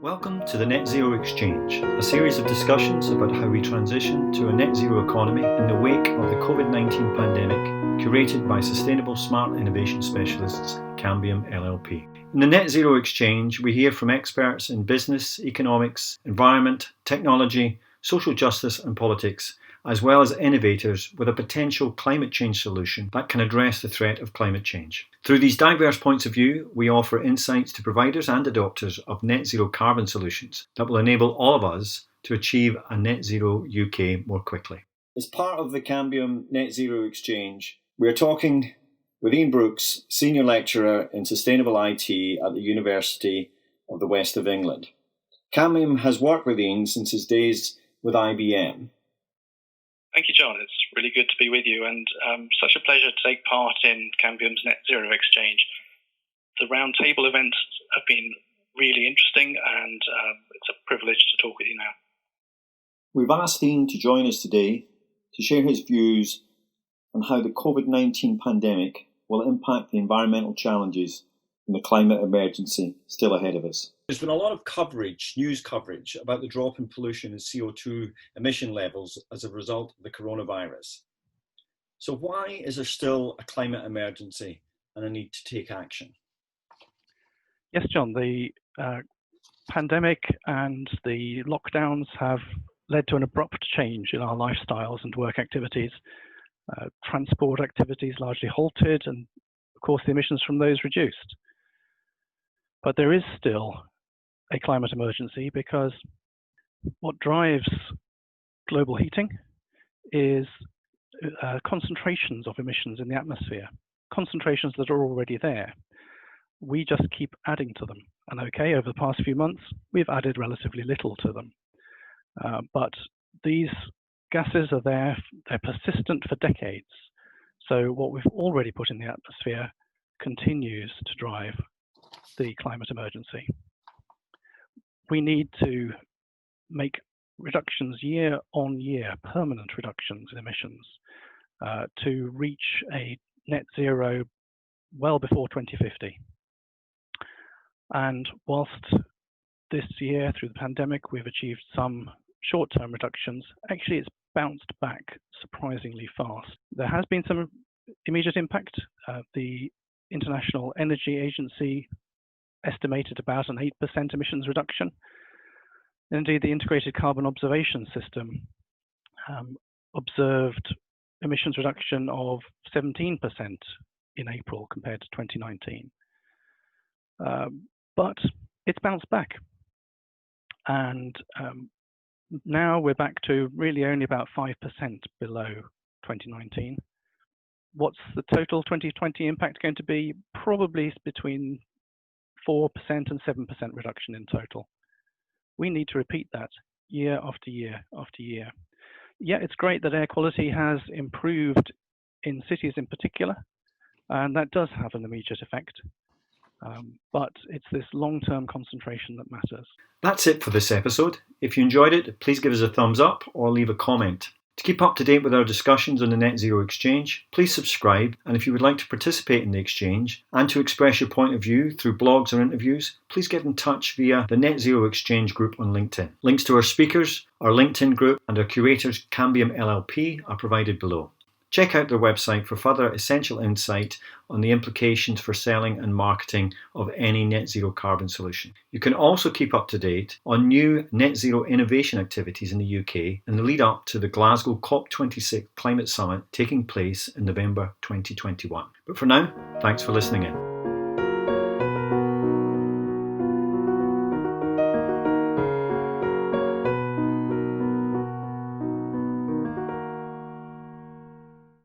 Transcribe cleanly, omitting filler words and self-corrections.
Welcome to the Net Zero Exchange, a series of discussions about how we transition to a net zero economy in the wake of the COVID-19 pandemic, curated by sustainable smart innovation specialists Cambium LLP. In the Net Zero Exchange, we hear from experts in business, economics, environment, technology, social justice and politics, as well as innovators with a potential climate change solution that can address the threat of climate change. Through these diverse points of view, we offer insights to providers and adopters of net zero carbon solutions that will enable all of us to achieve a net zero UK more quickly. As part of the Cambium Net Zero Exchange, we are talking with Ian Brooks, Senior Lecturer in Sustainable IT at the University of the West of England. Cambium has worked with Ian since his days with IBM. Thank you, John. It's really good to be with you and such a pleasure to take part in Cambium's Net Zero Exchange. The roundtable events have been really interesting and it's a privilege to talk with you now. We've asked Ian to join us today to share his views on how the COVID-19 pandemic will impact the environmental challenges and the climate emergency still ahead of us. There's been a lot of coverage, news coverage, about the drop in pollution and CO2 emission levels as a result of the coronavirus. So why is there still a climate emergency and a need to take action? Yes, John, the pandemic and the lockdowns have led to an abrupt change in our lifestyles and work activities. Transport activities largely halted and, of course, the emissions from those reduced. But there is still a climate emergency because what drives global heating is concentrations of emissions in the atmosphere, concentrations that are already there. We just keep adding to them. And okay, over the past few months, we've added relatively little to them. But these gases are there, they're persistent for decades. So what we've already put in the atmosphere continues to drive the climate emergency. We need to make reductions year on year, permanent reductions in emissions to reach a net zero well before 2050. And whilst this year through the pandemic we've achieved some short-term reductions, actually it's bounced back surprisingly fast. There has been some immediate impact. The International Energy Agency estimated about an 8% emissions reduction. Indeed, the Integrated Carbon Observation System observed emissions reduction of 17% in April compared to 2019. But it's bounced back. And now we're back to really only about 5% below 2019. What's the total 2020 impact going to be? Probably between 4% and 7% reduction in total. We need to repeat that year after year after year. Yeah, it's great that air quality has improved in cities in particular, and that does have an immediate effect. But it's this long-term concentration that matters. That's it for this episode. If you enjoyed it, please give us a thumbs up or leave a comment. To keep up to date with our discussions on the Net Zero Exchange, please subscribe, and if you would like to participate in the exchange and to express your point of view through blogs or interviews, please get in touch via the Net Zero Exchange group on LinkedIn. Links to our speakers, our LinkedIn group and our curators Cambium LLP are provided below. Check out their website for further essential insight on the implications for selling and marketing of any net zero carbon solution. You can also keep up to date on new net zero innovation activities in the UK in the lead up to the Glasgow COP26 Climate Summit taking place in November 2021. But for now, thanks for listening in.